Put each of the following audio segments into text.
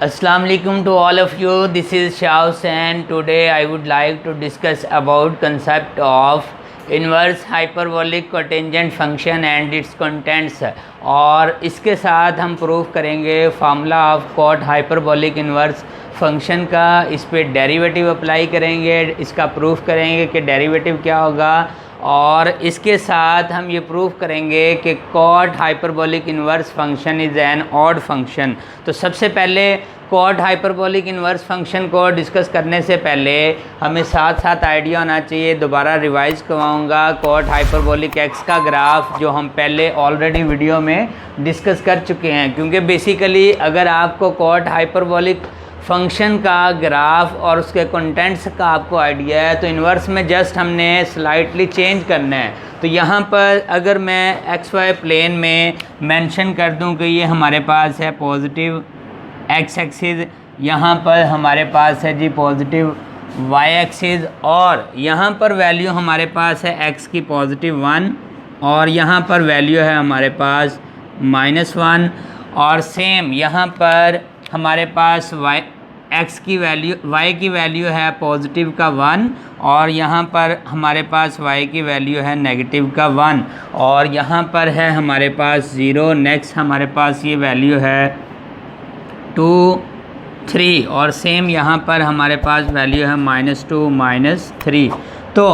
Assalamu alaikum to all of you. This is Shah Hussain. Today I would like to discuss about concept of inverse hyperbolic cotangent function and its contents और इसके साथ हम prove करेंगे formula of cot hyperbolic inverse function का। इस पे derivative apply करेंगे, इसका प्रूफ करेंगे कि डेरिवेटिव क्या होगा और इसके साथ हम ये प्रूफ करेंगे कि cot hyperbolic inverse function is an odd function. तो सबसे पहले कॉट हाइपरबोलिक इन्वर्स फंक्शन को डिस्कस करने से पहले हमें साथ साथ आइडिया होना चाहिए। दोबारा रिवाइज करवाऊँगा कॉट हाइपरबोलिक एक्स का ग्राफ जो हम पहले ऑलरेडी वीडियो में डिस्कस कर चुके हैं, क्योंकि बेसिकली अगर आपको कॉट हाइपरबोलिक फंक्शन का ग्राफ और उसके कंटेंट्स का आपको आइडिया है तो इन्वर्स में जस्ट हमने स्लाइटली चेंज करना है। तो यहाँ पर अगर मैं एक्स वाई प्लेन में मेंशन कर दूँ कि ये हमारे पास है पॉजिटिव एक्स एक्सिस, यहाँ पर हमारे पास है जी पॉजिटिव वाई एक्सिस और यहाँ पर वैल्यू हमारे पास है एक्स की पॉजिटिव 1 और यहाँ पर वैल्यू है हमारे पास -1 और सेम यहाँ पर हमारे पास एक्स की वैल्यू वाई की वैल्यू है पॉजिटिव का 1 और यहाँ पर हमारे पास वाई की वैल्यू है नेगेटिव का 1 और यहाँ पर है हमारे पास 0। नेक्स्ट हमारे पास ये वैल्यू है 2 3 और सेम यहाँ पर हमारे पास वैल्यू है -2 -3। तो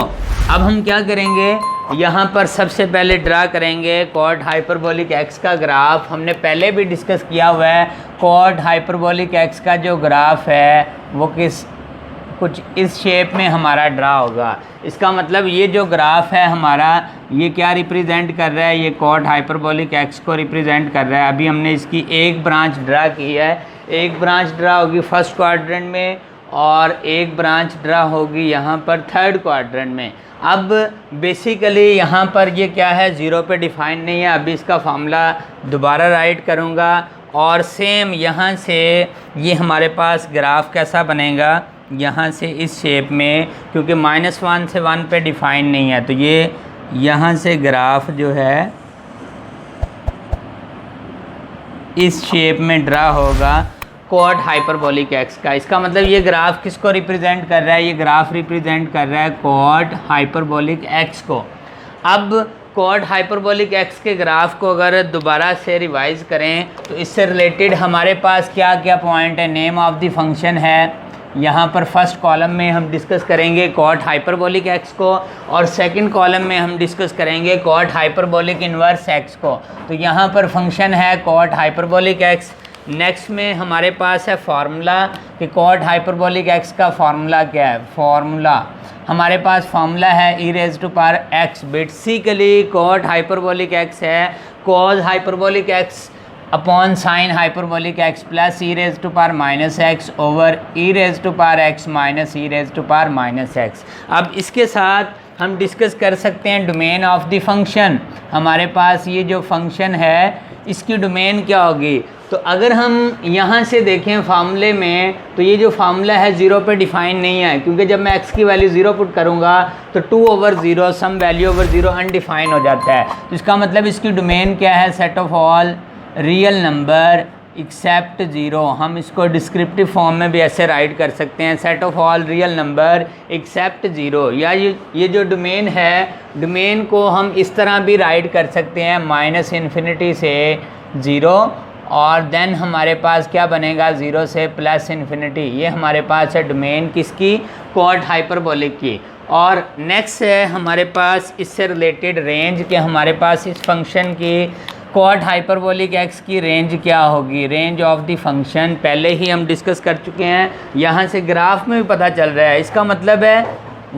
अब हम क्या करेंगे, यहाँ पर सबसे पहले ड्रा करेंगे कॉट हाइपरबोलिक एक्स का ग्राफ। हमने पहले भी डिस्कस किया हुआ है कॉट हाइपरबोलिक एक्स का जो ग्राफ है वो कुछ इस शेप में हमारा ड्रा होगा। इसका मतलब ये जो ग्राफ है हमारा ये क्या रिप्रेजेंट कर रहा है, ये कॉट हाइपरबोलिक एक्स को रिप्रेजेंट कर रहा है। अभी हमने इसकी एक ब्रांच ड्रा की है, एक ब्रांच ड्रा होगी फर्स्ट क्वाड्रेंट में और एक ब्रांच ड्रा होगी यहाँ पर थर्ड क्वाड्रेंट में। अब बेसिकली यहाँ पर ये क्या है, 0 पे डिफ़ाइन नहीं है। अभी इसका फार्मूला दोबारा राइट करूँगा और सेम यहाँ से ये हमारे पास ग्राफ कैसा बनेगा, यहाँ से इस शेप में, क्योंकि -1 से 1 पे डिफ़ाइन नहीं है तो ये यहाँ से ग्राफ जो है इस शेप में ड्रा होगा कॉट हाइपरबोलिक एक्स का। इसका मतलब ये ग्राफ किसको रिप्रेजेंट कर रहा है, ये ग्राफ रिप्रेजेंट कर रहा है कॉट हाइपरबोलिक एक्स को। अब कॉट हाइपरबोलिक एक्स के ग्राफ को अगर दोबारा से रिवाइज करें तो इससे रिलेटेड हमारे पास क्या क्या पॉइंट है, नेम ऑफ द फंक्शन है। यहाँ पर फर्स्ट कॉलम में हम डिस्कस करेंगे कॉट हाइपरबोलिक एक्स को और सेकंड कॉलम में हम डिस्कस करेंगे कॉट हाइपरबोलिक इन्वर्स एक्स को। तो यहाँ पर फंक्शन है कॉट हाइपरबोलिक एक्स। नेक्स्ट में हमारे पास है फार्मूला कि कॉट हाइपरबोलिक एक्स का फार्मूला क्या है। फार्मूला हमारे पास फार्मूला है e⁻x। Basically cot hyperbolic x है cos hyperbolic x upon sine hyperbolic x plus e⁻x over e⁻x minus e⁻x। अब इसके साथ हम डिस्कस कर सकते हैं डोमेन ऑफ द फंक्शन। हमारे पास ये जो फंक्शन है इसकी डोमेन क्या होगी। तो अगर हम यहाँ से देखें फार्मूले में तो ये जो फार्मूला है 0 पे डिफ़ाइन नहीं है, क्योंकि जब मैं x की वैल्यू 0 पुट करूँगा तो 2/0 सम वैल्यू ओवर 0 अनडिफाइन हो जाता है। तो इसका मतलब इसकी डोमेन क्या है, set of all real number except 0। हम इसको डिस्क्रिप्टिव फॉर्म में भी ऐसे राइट कर सकते हैं, set of all real number except 0। या ये जो डोमेन है, डोमेन को हम इस तरह भी राइट कर सकते हैं -∞ से 0 और देन हमारे पास क्या बनेगा 0 से +∞। ये हमारे पास है डोमेन किसकी, कॉट हाइपरबोलिक की। और नेक्स्ट है हमारे पास इससे रिलेटेड रेंज के हमारे पास इस फंक्शन की कॉट हाइपरबोलिक एक्स की रेंज क्या होगी। रेंज ऑफ द फंक्शन पहले ही हम डिस्कस कर चुके हैं, यहाँ से ग्राफ में भी पता चल रहा है। इसका मतलब है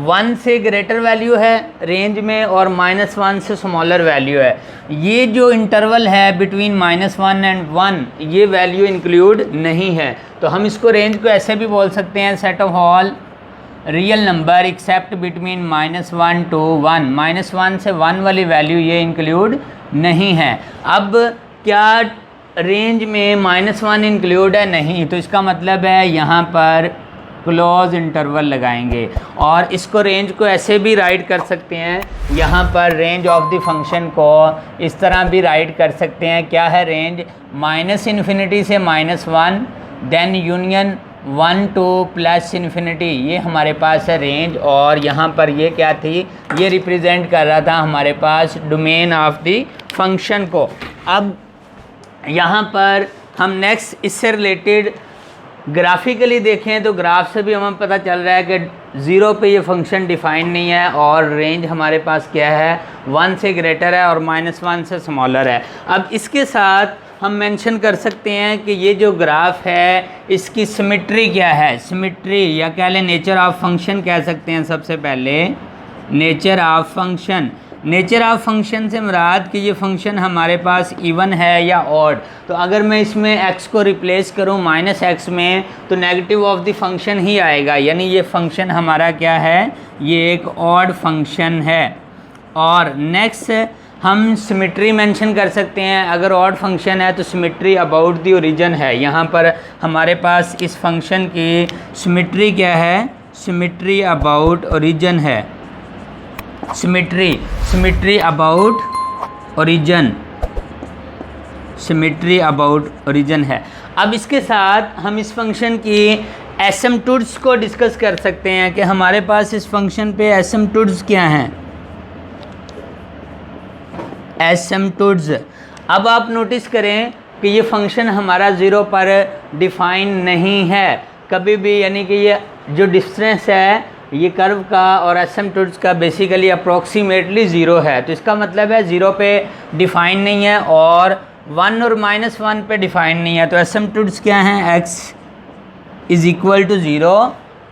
1 से ग्रेटर वैल्यू है रेंज में और -1 से स्मॉलर वैल्यू है। ये जो इंटरवल है बिटवीन -1 एंड 1 ये वैल्यू इंक्लूड नहीं है। तो हम इसको रेंज को ऐसे भी बोल सकते हैं, set of all real number except between -1 to 1। -1 से 1 वाली वैल्यू ये इंक्लूड नहीं है। अब क्या रेंज में -1 इंक्लूड है, नहीं, तो इसका मतलब है यहाँ पर क्लोज इंटरवल लगाएंगे और इसको रेंज को ऐसे भी राइट कर सकते हैं। यहाँ पर रेंज ऑफ द फंक्शन को इस तरह भी राइट कर सकते हैं, क्या है रेंज, -∞ से -1 then union 1 to plus infinity, ये हमारे पास है रेंज। और यहाँ पर ये क्या थी, ये रिप्रेजेंट कर रहा था हमारे पास डोमेन ऑफ द फंक्शन को। अब यहाँ पर हम नेक्स्ट इससे रिलेटेड ग्राफिकली देखें तो ग्राफ से भी हमें पता चल रहा है कि 0 पे ये फंक्शन डिफाइन नहीं है और रेंज हमारे पास क्या है 1 से ग्रेटर है और -1 से स्मॉलर है। अब इसके साथ हम मेंशन कर सकते हैं कि ये जो ग्राफ है इसकी सिमेट्री क्या है, सिमेट्री या कह लें नेचर ऑफ फंक्शन कह सकते हैं। सबसे पहले nature of function, nature of function से मुराद कि ये फंक्शन हमारे पास इवन है या ऑड। तो अगर मैं इसमें x को रिप्लेस करूँ -x में तो नेगेटिव ऑफ द फंक्शन ही आएगा, यानी ये फंक्शन हमारा क्या है, ये एक ऑड फंक्शन है। और नेक्स्ट हम सिमेट्री मेंशन कर सकते हैं, अगर ऑड फंक्शन है तो सिमेट्री अबाउट द ओरिजिन है। यहाँ पर हमारे पास इस फंक्शन की सिमेट्री क्या है, सिमेट्री अबाउट ओरिजिन है, symmetry about origin, symmetry about origin है। अब इसके साथ हम इस फंक्शन की एसिम्पटोड्स को डिस्कस कर सकते हैं कि हमारे पास इस फंक्शन पे एसिम्पटोड्स क्या हैं, एसिम्पटोड्स। अब आप नोटिस करें कि ये फंक्शन हमारा 0 पर डिफाइन नहीं है कभी भी, यानी कि ये जो डिस्टेंस है ये कर्व का और एसिम्पटोड्स का बेसिकली अप्रॉक्सीमेटली 0 है। तो इसका मतलब है 0 पे डिफाइन नहीं है और 1 और -1 पे डिफाइन नहीं है। तो एसिम्पटोड्स क्या हैं, x इज़ इक्वल टू 0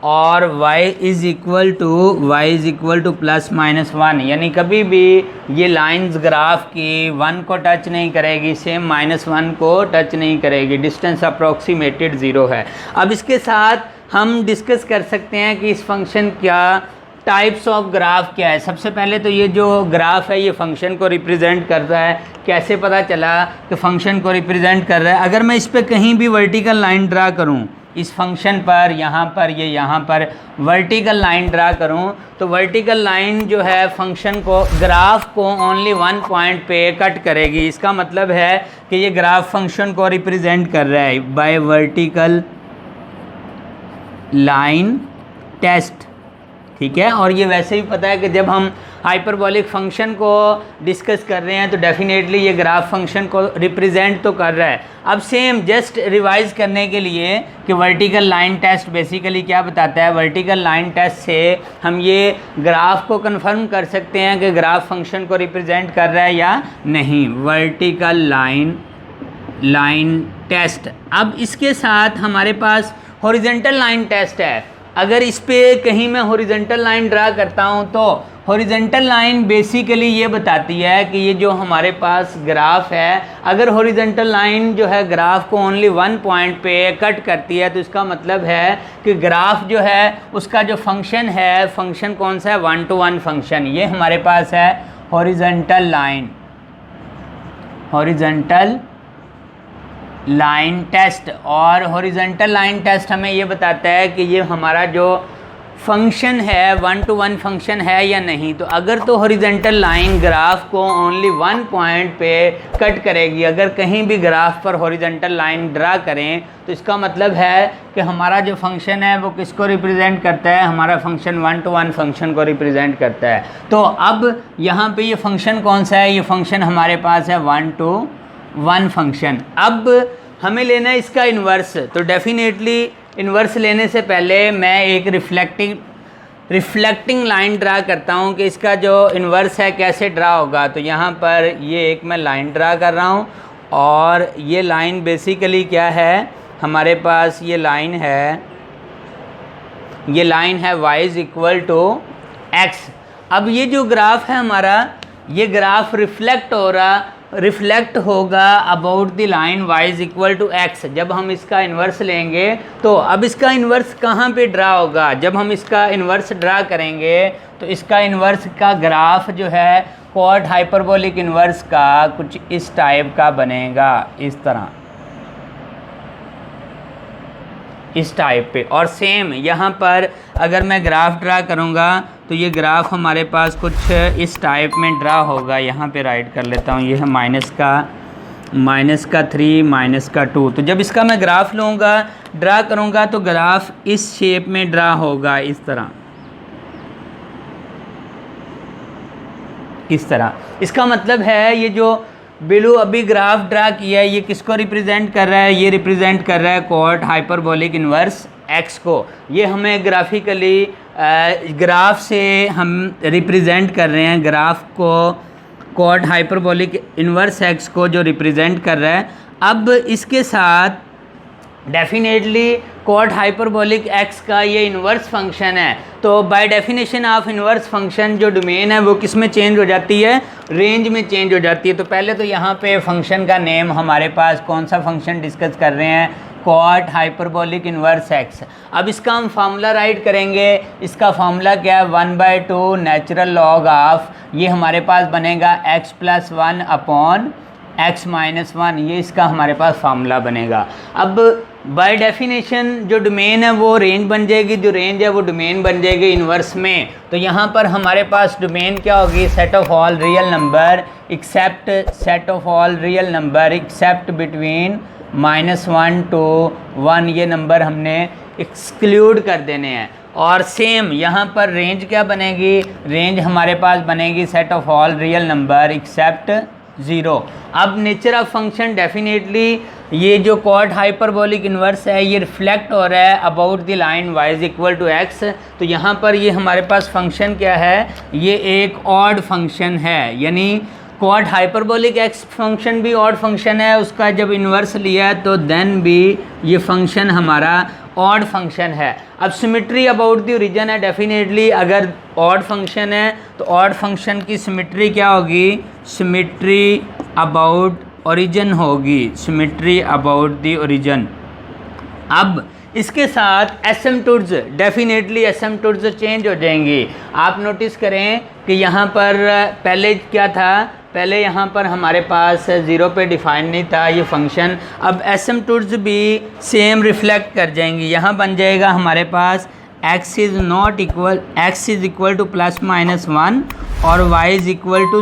और y इज़ इक्वल टू +-1, यानी कभी भी ये लाइंस ग्राफ की 1 को टच नहीं करेगी, सेम -1 को टच नहीं करेगी, डिस्टेंस अप्रॉक्सीमेटेड 0 है। अब इसके साथ हम डिस्कस कर सकते हैं कि इस फंक्शन क्या टाइप्स ऑफ ग्राफ क्या है। सबसे पहले तो ये जो ग्राफ है ये फंक्शन को रिप्रेजेंट कर रहा है। कैसे पता चला कि फंक्शन को रिप्रेजेंट कर रहा है, अगर मैं इस पर कहीं भी वर्टिकल लाइन ड्रा करूं, इस फंक्शन पर यहाँ पर वर्टिकल लाइन ड्रा करूँ तो वर्टिकल लाइन जो है फंक्शन को, ग्राफ को ओनली 1 पॉइंट पे कट करेगी। इसका मतलब है कि ये ग्राफ फंक्शन को रिप्रेजेंट कर रहा है बाय वर्टिकल लाइन टेस्ट, ठीक है। और ये वैसे भी पता है कि जब हम हाइपरबोलिक फंक्शन को डिस्कस कर रहे हैं तो डेफिनेटली ये ग्राफ फंक्शन को रिप्रेजेंट तो कर रहा है। अब सेम जस्ट रिवाइज करने के लिए कि वर्टिकल लाइन टेस्ट बेसिकली क्या बताता है, वर्टिकल लाइन टेस्ट से हम ये ग्राफ को कंफर्म कर सकते हैं कि ग्राफ फंक्शन को रिप्रेजेंट कर रहा है या नहीं, वर्टिकल लाइन टेस्ट। अब इसके साथ हमारे पास हॉरिजॉन्टल लाइन टेस्ट है। अगर इस पे कहीं मैं हॉरिजॉन्टल लाइन ड्रा करता हूँ तो हॉरिजॉन्टल लाइन बेसिकली ये बताती है कि ये जो हमारे पास ग्राफ है, अगर हॉरिजॉन्टल लाइन जो है ग्राफ को ओनली 1 पॉइंट पे कट करती है तो इसका मतलब है कि ग्राफ जो है उसका जो फंक्शन है, फंक्शन कौन सा है, 1 to 1 फंक्शन। ये हमारे पास है हॉरिजॉन्टल लाइन टेस्ट। और हॉरिजॉन्टल लाइन टेस्ट हमें ये बताता है कि ये हमारा जो फंक्शन है 1 to 1 फंक्शन है या नहीं। तो अगर तो हॉरिजॉन्टल लाइन ग्राफ को ओनली 1 पॉइंट पे कट करेगी, अगर कहीं भी ग्राफ पर हॉरिजॉन्टल लाइन ड्रा करें तो इसका मतलब है कि हमारा जो फंक्शन है वो किसको रिप्रेजेंट करता है, हमारा फंक्शन 1 to 1 फंक्शन को रिप्रेजेंट करता है। तो अब यहाँ पे ये फंक्शन कौन सा है, ये फंक्शन हमारे पास है 1 to 1 फंक्शन। अब हमें लेना है इसका इन्वर्स। तो डेफिनेटली इन्वर्स लेने से पहले मैं एक रिफ्लेक्टिंग लाइन ड्रा करता हूँ कि इसका जो इन्वर्स है कैसे ड्रा होगा। तो यहाँ पर ये एक मैं लाइन ड्रा कर रहा हूँ और ये लाइन बेसिकली क्या है, हमारे पास ये लाइन है y is equal to x। अब ये जो ग्राफ है हमारा, ये ग्राफ रिफ्लेक्ट होगा about the line y is equal to x। जब हम इसका इन्वर्स लेंगे तो अब इसका इन्वर्स कहाँ पे ड्रा होगा, जब हम इसका इन्वर्स ड्रा करेंगे तो इसका इन्वर्स का ग्राफ जो है कॉट हाइपरबोलिक इन्वर्स का कुछ इस टाइप का बनेगा, इस तरह, इस टाइप पे। और सेम यहाँ पर अगर मैं ग्राफ ड्रा करूँगा तो ये ग्राफ हमारे पास कुछ इस टाइप में ड्रा होगा। यहाँ पे राइट कर लेता हूँ, ये है माइनस का -3 -2। तो जब इसका मैं ग्राफ लूँगा, ड्रा करूँगा, तो ग्राफ इस शेप में ड्रा होगा, इस तरह, इस तरह। इसका मतलब है ये जो बिलू अभी ग्राफ ड्रा किया है, ये किसको रिप्रेजेंट कर रहा है? ये रिप्रेजेंट कर रहा है कॉट हाइपरबोलिक इन्वर्स एक्स को। ये हमें ग्राफिकली ग्राफ से हम रिप्रेजेंट कर रहे हैं, ग्राफ को कॉट हाइपरबोलिक इन्वर्स एक्स को जो रिप्रेजेंट कर रहा है। अब इसके साथ डेफिनेटली कॉट हाइपरबोलिक एक्स का ये इन्वर्स फंक्शन है, तो bye definition of inverse function जो डोमेन है वो किस में चेंज हो जाती है? रेंज में चेंज हो जाती है। तो पहले तो यहाँ पे फंक्शन का नेम हमारे पास कौन सा फंक्शन डिस्कस कर रहे हैं? Cot hyperbolic inverse x. अब इसका हम फार्मूला राइट करेंगे। इसका फार्मूला क्या है? 1/2 नेचुरल लॉग ऑफ, ये हमारे पास बनेगा x + 1 अपॉन x - 1, ये इसका हमारे पास फार्मूला बनेगा। अब बाय डेफिनेशन जो डोमेन है वो रेंज बन जाएगी, जो रेंज है वो डोमेन बन जाएगी इन्वर्स में। तो यहाँ पर हमारे पास डोमेन क्या होगी? Set of all real number except set of all real number except between -1 to 1, ये नंबर हमने एक्सक्लूड कर देने हैं। और सेम यहाँ पर रेंज क्या बनेगी? रेंज हमारे पास बनेगी set of all real number except 0। अब नेचर ऑफ फंक्शन डेफिनेटली ये जो कॉट हाइपरबोलिक इन्वर्स है ये रिफ्लेक्ट हो रहा है about the line y = x। तो यहाँ पर ये हमारे पास फंक्शन क्या है? ये एक ऑड फंक्शन है, यानी कॉट हाइपरबोलिक एक्स फंक्शन भी ऑड फंक्शन है, उसका जब इन्वर्स लिया है तो देन भी ये फंक्शन हमारा ऑड फंक्शन है। अब सिमेट्री अबाउट द ओरिजिन है, डेफिनेटली अगर ऑड फंक्शन है तो ऑड फंक्शन की सिमेट्री क्या होगी? सिमेट्री अबाउट ओरिजिन होगी, सिमेट्री अबाउट द ओरिजिन। अब इसके साथ एसिम्पटोट्स, डेफिनेटली एसिम्पटोट्स चेंज हो जाएंगी। आप नोटिस करें कि यहाँ पर पहले क्या था? पहले यहाँ पर हमारे पास 0 पे डिफाइन नहीं था ये फंक्शन। अब एसिम्पटोट्स भी सेम रिफ्लेक्ट कर जाएंगी। यहाँ बन जाएगा हमारे पास x = +-1 और y =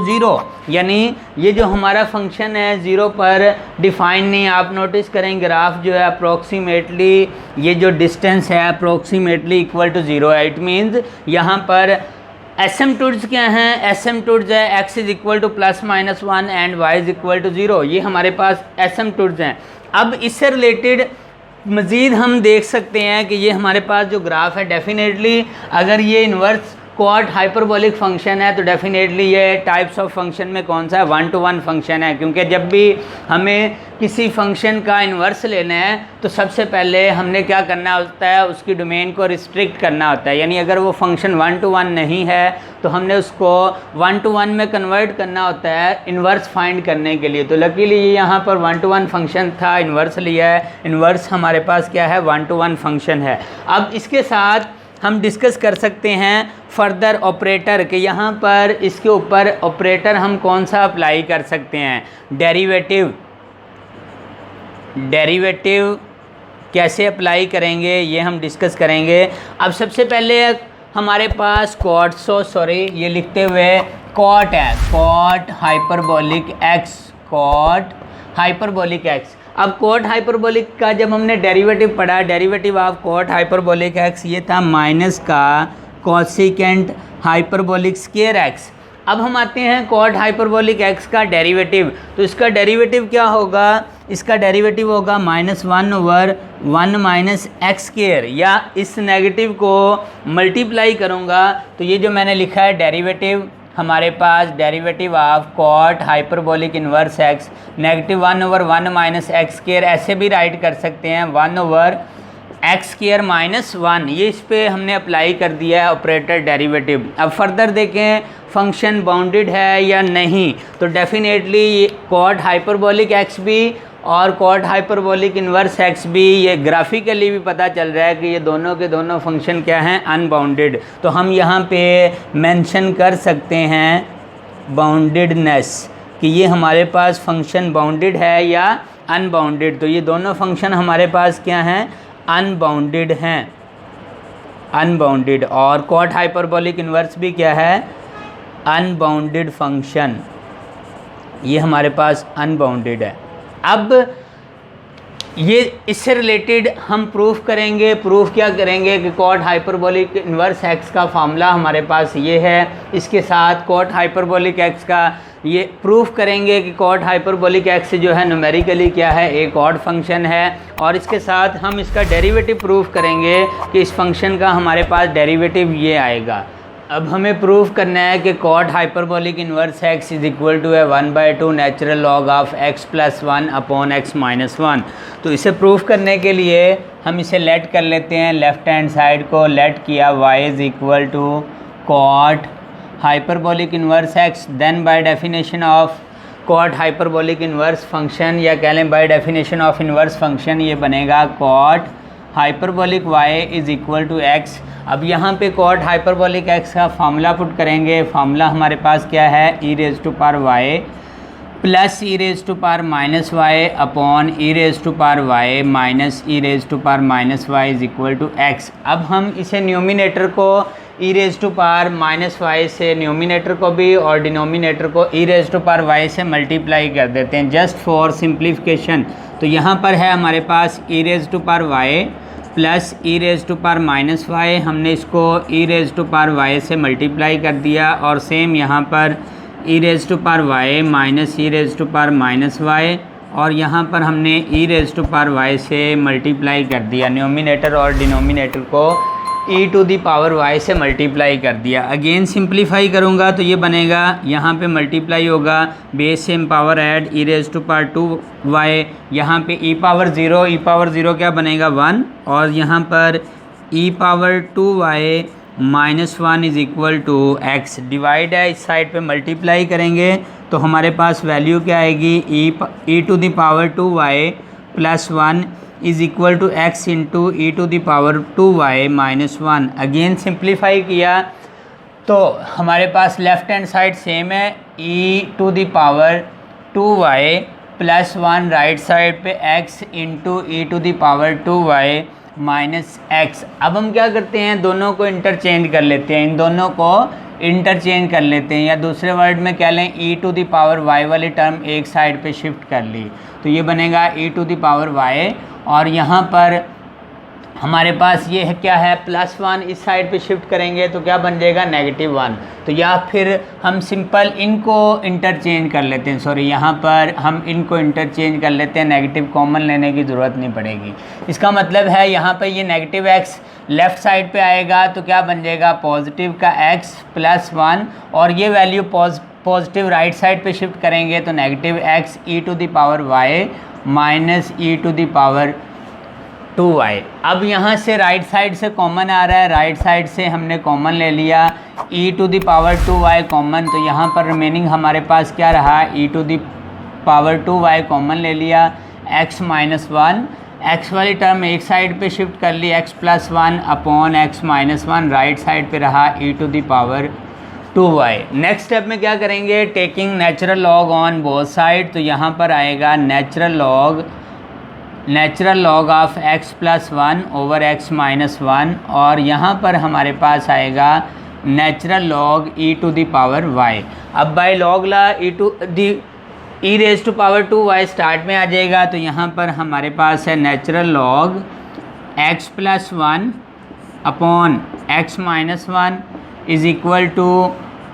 0, यानी ये जो हमारा फंक्शन है 0 पर डिफाइन नहीं। आप नोटिस करें ग्राफ जो है अप्रोक्सीमेटली, ये जो डिस्टेंस है अप्रोक्सीमेटली इक्वल टू 0 है। इट मीन्स यहाँ पर एसिम्पटोट्स क्या हैं? एसिम्पटोट्स है x = +-1 एंड y = 0, ये हमारे पास एसिम्पटोट्स हैं। अब इससे रिलेटेड मज़ीद हम देख सकते हैं कि ये हमारे पास जो ग्राफ है, डेफिनेटली अगर ये इन्वर्स कॉट हाइपरबोलिक फंक्शन है तो डेफिनेटली ये टाइप्स ऑफ फंक्शन में कौन सा है? 1-to-1 फंक्शन है, क्योंकि जब भी हमें किसी फंक्शन का इन्वर्स लेना है तो सबसे पहले हमने क्या करना होता है? उसकी डोमेन को रिस्ट्रिक्ट करना होता है। यानी अगर वो फंक्शन 1-to-1 नहीं है तो हमने उसको 1-to-1 में कन्वर्ट करना होता है इन्वर्स फाइंड करने के लिए। तो लकीली ये यहाँ पर 1-to-1 फंक्शन था, इन्वर्स लिया है। इन्वर्स हमारे पास क्या है? 1-to-1 फंक्शन है। अब इसके साथ हम डिस्कस कर सकते हैं फर्दर ऑपरेटर के, यहाँ पर इसके ऊपर ऑपरेटर हम कौन सा अप्लाई कर सकते हैं? डेरिवेटिव। डेरिवेटिव कैसे अप्लाई करेंगे ये हम डिस्कस करेंगे। अब सबसे पहले हमारे पास कॉट, ये लिखते हुए कॉट है, cot hyperbolic x, cot hyperbolic x. अब कॉट हाइपरबोलिक का जब हमने डेरिवेटिव पढ़ा, derivative of cot hyperbolic x ये था माइनस का कोसेकेंट हाइपरबोलिक स्क्वायर एक्स। अब हम आते हैं कॉट हाइपरबोलिक एक्स का डेरिवेटिव। तो इसका डेरिवेटिव क्या होगा? इसका डेरिवेटिव होगा -1/1 - x स्क्वायर, या इस नेगेटिव को मल्टीप्लाई करूँगा तो ये जो मैंने लिखा है डेरिवेटिव, हमारे पास derivative of cot hyperbolic inverse x -1/1 - x square, ऐसे भी राइट कर सकते हैं 1/x स्क्वायर -1, ये इस पे हमने अप्लाई कर दिया है ऑपरेटर डेरिवेटिव। अब फर्दर देखें फंक्शन बाउंडेड है या नहीं, तो डेफिनेटली कॉट हाइपरबोलिक एक्स भी और कॉट हाइपरबोलिक इन्वर्स एक्स भी, ये ग्राफिकली भी पता चल रहा है कि ये दोनों के दोनों फंक्शन क्या हैं? अनबाउंडेड। तो हम यहाँ पे मेंशन कर सकते हैं बाउंडेडनेस कि ये हमारे पास फंक्शन बाउंडेड है या अनबाउंडेड। तो ये दोनों फंक्शन हमारे पास क्या हैं? अनबाउंडेड हैं, अनबाउंडेड। और कॉट हाइपरबोलिक इन्वर्स भी क्या है? अनबाउंडेड फंक्शन, ये हमारे पास अनबाउंडेड है। अब ये इससे रिलेटेड हम प्रूफ करेंगे। प्रूफ क्या करेंगे कि कॉट हाइपरबोलिक इन्वर्स एक्स का फार्मूला हमारे पास ये है, इसके साथ कॉट हाइपरबोलिक एक्स का ये प्रूफ करेंगे कि कॉट हाइपरबोलिक एक्स जो है न्यूमेरिकली क्या है, एक ऑड फंक्शन है, और इसके साथ हम इसका डेरिवेटिव प्रूफ करेंगे कि इस फंक्शन का हमारे पास डेरिवेटिव ये आएगा। अब हमें प्रूफ करना है कि cot hyperbolic inverse x is equal to है 1/2 natural log of x plus 1 upon x minus 1। तो इसे प्रूफ करने के लिए हम इसे लेट कर लेते हैं, लेफ्ट हैंड साइड को लेट किया y is equal to cot hyperbolic inverse x, then by definition of cot hyperbolic inverse function, या कह लें by definition of inverse function, ये बनेगा cot hyperbolic y is equal to x। अब यहाँ पे कॉट हाइपरबोलिक x का formula put करेंगे। फार्मूला हमारे पास क्या है, e raise to power y plus e raise to power minus y upon e raise to power y minus e raise to power minus y is equal to x। अब हम इसे numerator को e raise to power minus y से, numerator को भी और denominator को e raise to power y से मल्टीप्लाई कर देते हैं जस्ट फॉर सिंप्लीफिकेशन। तो यहाँ पर है हमारे पास e raise to power y plus e raise to power minus y, हमने इसको e raise to power y से मल्टीप्लाई कर दिया, और सेम यहाँ पर e raise to power y minus e raise to power minus y, और यहाँ पर हमने e raise to power y से मल्टीप्लाई कर दिया, न्यूमिनेटर और डिनोमिनेटर को e to the power y से मल्टीप्लाई कर दिया। अगेन सिंप्लीफाई करूँगा तो ये बनेगा, यहाँ पे मल्टीप्लाई होगा, base same power add e raise to power 2y, यहाँ पे e पावर 0 क्या बनेगा 1, और यहाँ पर e power 2y minus 1 is equal to x। Divide है, इस साइड पे मल्टीप्लाई करेंगे तो हमारे पास वैल्यू क्या आएगी, e to the power 2y plus 1 is equal to x into e to the power 2y minus 1। Again simplify किया तो हमारे पास लेफ़्ट हैंड साइड सेम है, e to the power 2y plus 1, right side पे x into e to the power 2y minus x। अब हम क्या करते हैं, दोनों को इंटरचेंज कर लेते हैं, इन दोनों को इंटरचेंज कर लेते हैं, या दूसरे वर्ड में कह लें e to the power y वाली टर्म एक साइड पे शिफ्ट कर ली, तो ये बनेगा e to the power y, और यहाँ पर हमारे पास ये है क्या है, प्लस 1 इस साइड पे शिफ्ट करेंगे तो क्या बन जाएगा -1। तो या फिर हम सिंपल इनको इंटरचेंज कर लेते हैं, सॉरी यहाँ पर हम इनको इंटरचेंज कर लेते हैं, नेगेटिव कॉमन लेने की ज़रूरत नहीं पड़ेगी। इसका मतलब है यहाँ पर ये नेगेटिव x लेफ़्ट साइड पे आएगा तो क्या बन जाएगा, पॉजिटिव का x प्लस 1, और ये वैल्यू पॉजिटिव राइट साइड पे शिफ्ट करेंगे तो negative x e to the power y minus e to the power 2y। अब यहाँ से राइट साइड से कॉमन आ रहा है, राइट साइड से हमने कॉमन ले लिया e to the power 2y common, तो यहाँ पर रिमेनिंग हमारे पास क्या रहा, e to the power 2y common ले लिया, x माइनस 1, x वाली टर्म एक साइड पे शिफ्ट कर ली, x plus 1 upon x minus 1, right side पे रहा e to the power 2y। Next step में क्या करेंगे, taking natural log on both side, तो यहाँ पर आएगा natural log of x plus 1 over x minus 1, और यहाँ पर हमारे पास आएगा natural log e to the power y। अब बाय लॉग ला e raise to power 2y start में आ जाएगा, तो यहाँ पर हमारे पास है natural log x plus 1 upon x minus 1 is equal to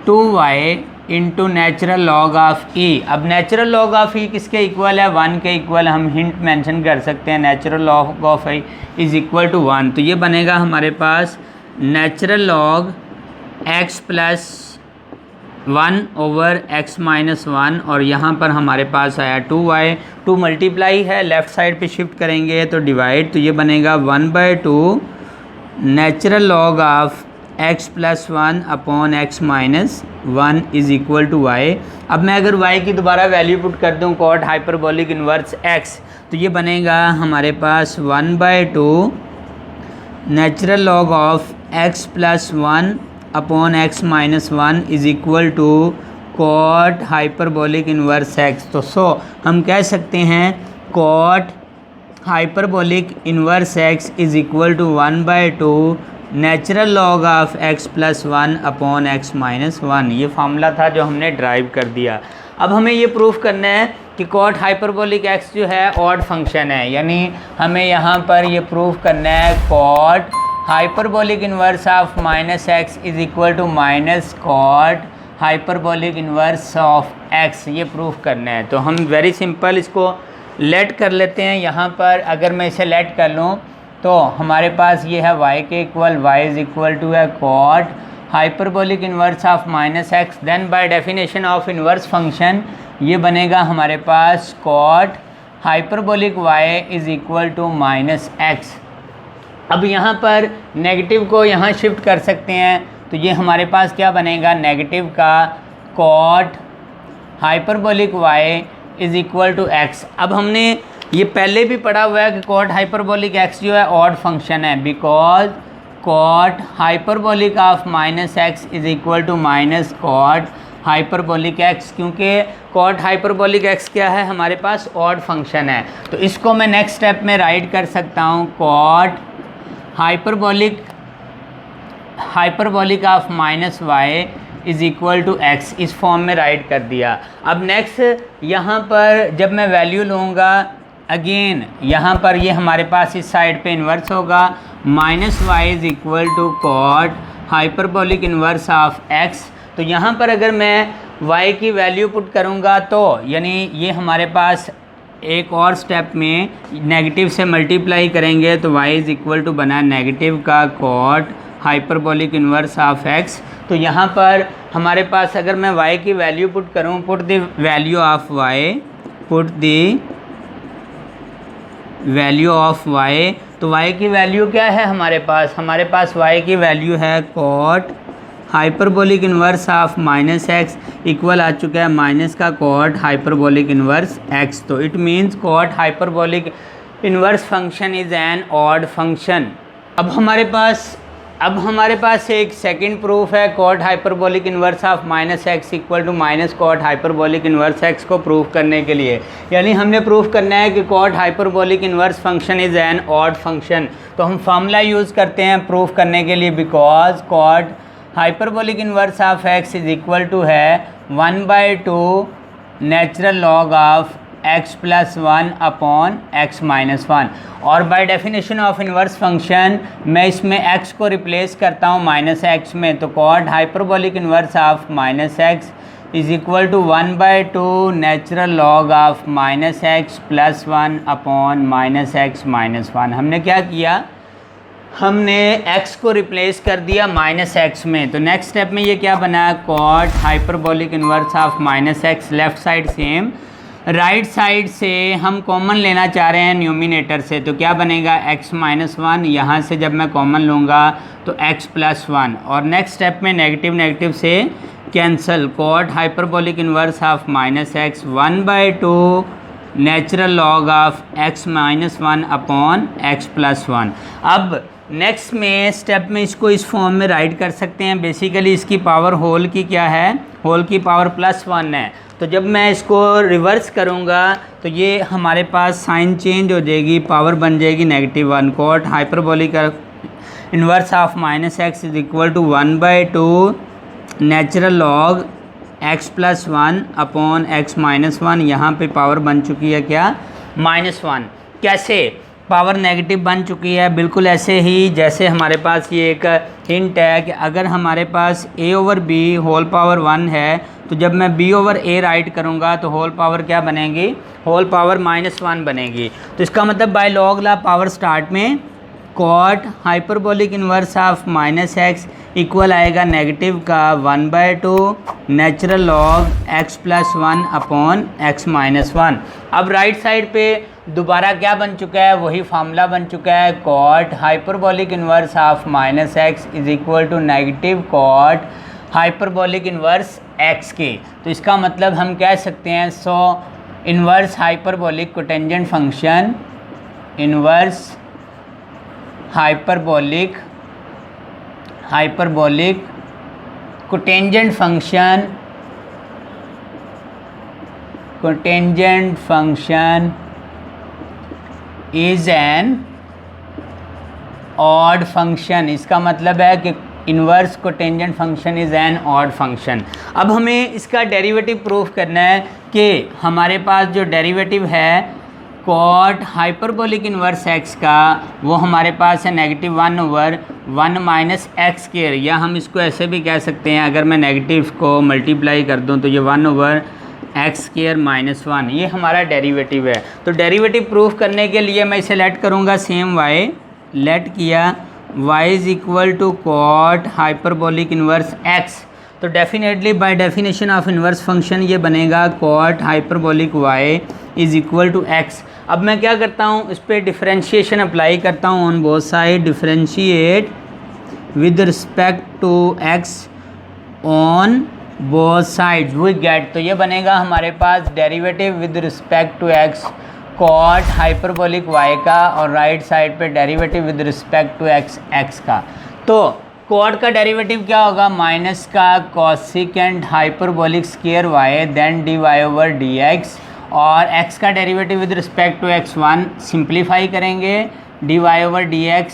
2y into natural log of e। अब नेचुरल लॉग ऑफ e किसके इक्वल है, 1 के इक्वल, हम हिंट मेंशन कर सकते हैं, natural log of e is equal to 1। तो ये बनेगा हमारे पास natural log x plus 1 over x minus 1, और यहाँ पर हमारे पास आया 2y, 2 मल्टीप्लाई है, लेफ़्ट साइड पे शिफ्ट करेंगे तो डिवाइड, तो ये बनेगा 1/2 natural log of x plus 1 upon x minus 1 is equal to y। अब मैं अगर y की दोबारा वैल्यू पुट कर दूँ कॉट हाइपरबोलिक इन्वर्स x, तो ये बनेगा हमारे पास 1/2 natural log of x plus 1 upon x minus 1 is equal to cot hyperbolic inverse x। तो हम कह सकते हैं cot hyperbolic inverse x is equal to 1/2 natural log of x plus 1 upon x minus 1। ये फार्मूला था जो हमने drive कर दिया। अब हमें ये प्रूफ करना है कि कॉट हाइपरबोलिक एक्स जो है ऑड फंक्शन है, यानी हमें यहाँ पर ये प्रूव करना है cot hyperbolic inverse of minus x is equal to minus cot hyperbolic inverse of x, ये प्रूफ करना है। तो हम वेरी सिंपल इसको लेट कर लेते हैं। यहाँ पर अगर मैं इसे लेट कर लूँ तो हमारे पास ये है y के equal y is equal to है cot hyperbolic inverse of minus x, then by definition of inverse function ये बनेगा हमारे पास cot hyperbolic y is equal to minus x. अब यहाँ पर नेगेटिव को यहाँ शिफ्ट कर सकते हैं, तो ये हमारे पास क्या बनेगा, नेगेटिव का cot hyperbolic y is equal to x. अब हमने ये पहले भी पढ़ा हुआ है कि कॉट हाइपरबोलिक एक्स जो है ऑड फंक्शन है, because cot hyperbolic of minus x is equal to minus cot hyperbolic x, क्योंकि कॉट हाइपरबोलिक एक्स क्या है, हमारे पास ऑड फंक्शन है। तो इसको मैं नेक्स्ट स्टेप में राइट कर सकता हूँ, cot hyperbolic of minus y is equal to x, इस फॉर्म में राइट कर दिया। अब नेक्स्ट यहाँ पर जब मैं वैल्यू लूँगा, अगेन यहाँ पर ये हमारे पास इस साइड पे इन्वर्स होगा, minus y is equal to cot hyperbolic inverse of x. तो यहाँ पर अगर मैं y की वैल्यू पुट करूँगा तो यानी ये हमारे पास एक और स्टेप में नेगेटिव से मल्टीप्लाई करेंगे, तो y इज़ इक्वल टू बना नेगेटिव का cot hyperbolic inverse of x। तो यहाँ पर हमारे पास अगर मैं y की वैल्यू पुट करूँ, put the value of y, put the value of y, तो y की वैल्यू क्या है हमारे पास y की वैल्यू है cot hyperbolic inverse of minus x equal आ चुका है माइनस का कॉट हाइपरबोलिक इन्वर्स एक्स। तो it means cot hyperbolic inverse function is an odd function. अब हमारे पास एक सेकंड प्रूफ है cot hyperbolic inverse of minus x equal to minus cot hyperbolic inverse x को प्रूफ करने के लिए, यानी हमने प्रूफ करना है कि cot hyperbolic inverse function is an odd function. तो हम फार्मूला यूज़ करते हैं प्रूफ करने के लिए, because cot hyperbolic inverse of x is equal to है 1/2 natural log of x plus 1 upon x minus 1। और by definition of inverse function मैं इसमें x को रिप्लेस करता हूँ माइनस एक्स में, तो cot hyperbolic inverse of minus x is equal to 1/2 natural log of minus x plus 1 upon minus x minus 1। हमने क्या किया, हमने x को रिप्लेस कर दिया माइनस एक्स में। तो नेक्स्ट स्टेप में ये क्या बना, cot hyperbolic inverse of minus x, left side same, right side से हम कॉमन लेना चाह रहे हैं न्यूमिनेटर से, तो क्या बनेगा x माइनस 1, यहाँ से जब मैं कॉमन लूँगा तो x प्लस 1, और नेक्स्ट स्टेप में नेगेटिव नेगेटिव से cancel, cot hyperbolic inverse of minus x 1/2 natural log of x minus 1 upon x plus 1। अब नेक्स्ट में स्टेप में इसको इस फॉर्म में राइट कर सकते हैं। बेसिकली इसकी पावर होल की क्या है, होल की पावर प्लस 1 है। तो जब मैं इसको रिवर्स करूँगा तो ये हमारे पास साइन चेंज हो जाएगी, पावर बन जाएगी -1। Cot hyperbolic inverse of minus x is equal to 1/2 natural log x plus 1 upon x minus 1। यहाँ पे पावर बन चुकी है क्या, -1। कैसे पावर नेगेटिव बन चुकी है, बिल्कुल ऐसे ही जैसे हमारे पास ये एक हिंट है कि अगर हमारे पास a/b होल पावर 1 है, तो जब मैं b/a राइट करूँगा तो होल पावर क्या बनेगी, होल पावर -1 बनेगी। तो इसका मतलब बाय लॉग ला पावर स्टार्ट में cot hyperbolic inverse of minus x equal आएगा नेगेटिव का 1/2 natural log x plus 1 upon x minus 1। अब राइट साइड पे दोबारा क्या बन चुका है, वही फार्मूला बन चुका है, cot hyperbolic inverse of minus x is equal to negative cot hyperbolic inverse x के। तो इसका मतलब हम कह सकते हैं, so inverse hyperbolic cotangent function, inverse hyperbolic cotangent function is an odd function. इसका मतलब है कि inverse cotangent function is an odd function. अब हमें इसका डेरिवेटिव प्रूफ करना है कि हमारे पास जो डेरिवेटिव है कॉट हाइपरबोलिक इन्वर्स एक्स का वो हमारे पास है -1/1 माइनस एक्स स्क्वायर, या हम इसको ऐसे भी कह सकते हैं, अगर मैं नेगेटिव को मल्टीप्लाई कर दूं तो ये 1/x स्क्वायर माइनस 1, ये हमारा डेरिवेटिव है। तो डेरिवेटिव प्रूफ करने के लिए मैं इसे लेट करूँगा सेम y, लेट किया y is equal to cot hyperbolic inverse x, तो definitely by definition of inverse function ये बनेगा cot hyperbolic y is equal to x। अब मैं क्या करता हूँ, इस पर डिफ्रेंशिएशन अप्लाई करता हूँ on both side, differentiate with respect to x on both sides we get, तो ये बनेगा हमारे पास derivative with respect to x cot hyperbolic y का, और राइट साइड पे derivative with respect to x का। तो कॉट का डेरिवेटिव क्या होगा, माइनस का cosecant hyperbolic square y then dy/dx, और x का derivative with respect to x1 simplify करेंगे, dy/dx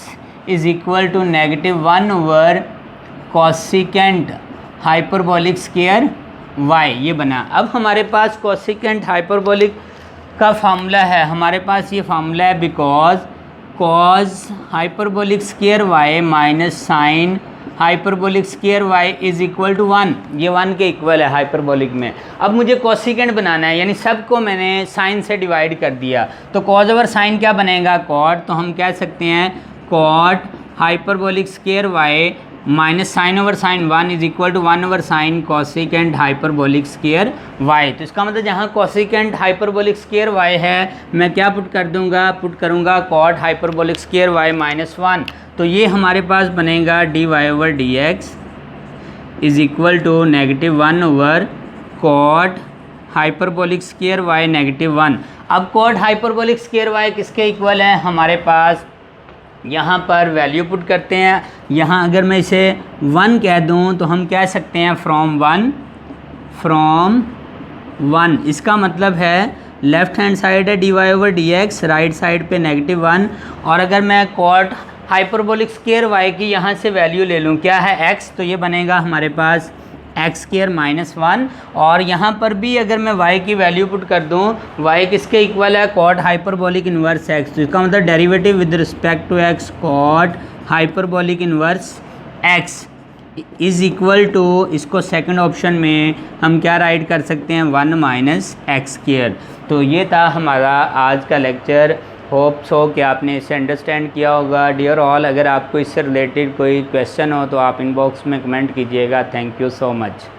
is equal to -1/cosecant hyperbolic square y, ये बना। अब हमारे पास कॉसिकेंट हाइपरबोलिक का फार्मूला है, हमारे पास ये फार्मूला है because cos hyperbolic square y minus sine hyperbolic square y is equal to 1, ये 1 के इक्वल है हाइपरबोलिक में। अब मुझे कॉसिकेंट बनाना है, यानी सबको मैंने साइन से डिवाइड कर दिया, तो कॉस ओवर साइन क्या बनेगा, कॉट, तो हम कह सकते हैं cot hyperbolic square y minus sine over sine 1 is equal to 1 over sine cosecant hyperbolic square y। तो इसका मतलब जहाँ कॉसिकेंट हाइपरबोलिक स्क्वायर y है, मैं क्या पुट कर दूंगा, पुट करूंगा cot hyperbolic square y minus 1, तो ये हमारे पास बनेगा dy/dx is equal to -1 over cot hyperbolic square y -1। अब कॉट हाइपरबोलिक स्क्वायर y किसके इक्वल है, हमारे पास यहाँ पर वैल्यू पुट करते हैं, यहाँ अगर मैं इसे 1 कह दूँ तो हम कह सकते हैं फ्रॉम 1, इसका मतलब है लेफ़्ट हैंड साइड है dy/dx, राइट साइड पे -1, और अगर मैं कॉट हाइपरबोलिक स्क्वायर y की यहाँ से वैल्यू ले लूँ, क्या है x, तो ये बनेगा हमारे पास x स्क्वायर माइनस 1, और यहाँ पर भी अगर मैं y की वैल्यू पुट कर दूँ, y किसके इक्वल है, कॉट हाइपरबोलिक इन्वर्स x, तो इसका मतलब derivative with respect to x cot hyperbolic inverse x is equal to, इसको सेकंड ऑप्शन में हम क्या राइट कर सकते हैं, 1 माइनस एक्स स्क्वायर। तो ये था हमारा आज का लेक्चर, होप सो कि आपने इसे अंडरस्टैंड किया होगा। डियर ऑल, अगर आपको इससे रिलेटेड कोई क्वेश्चन हो तो आप इनबॉक्स में कमेंट कीजिएगा। Thank you so much.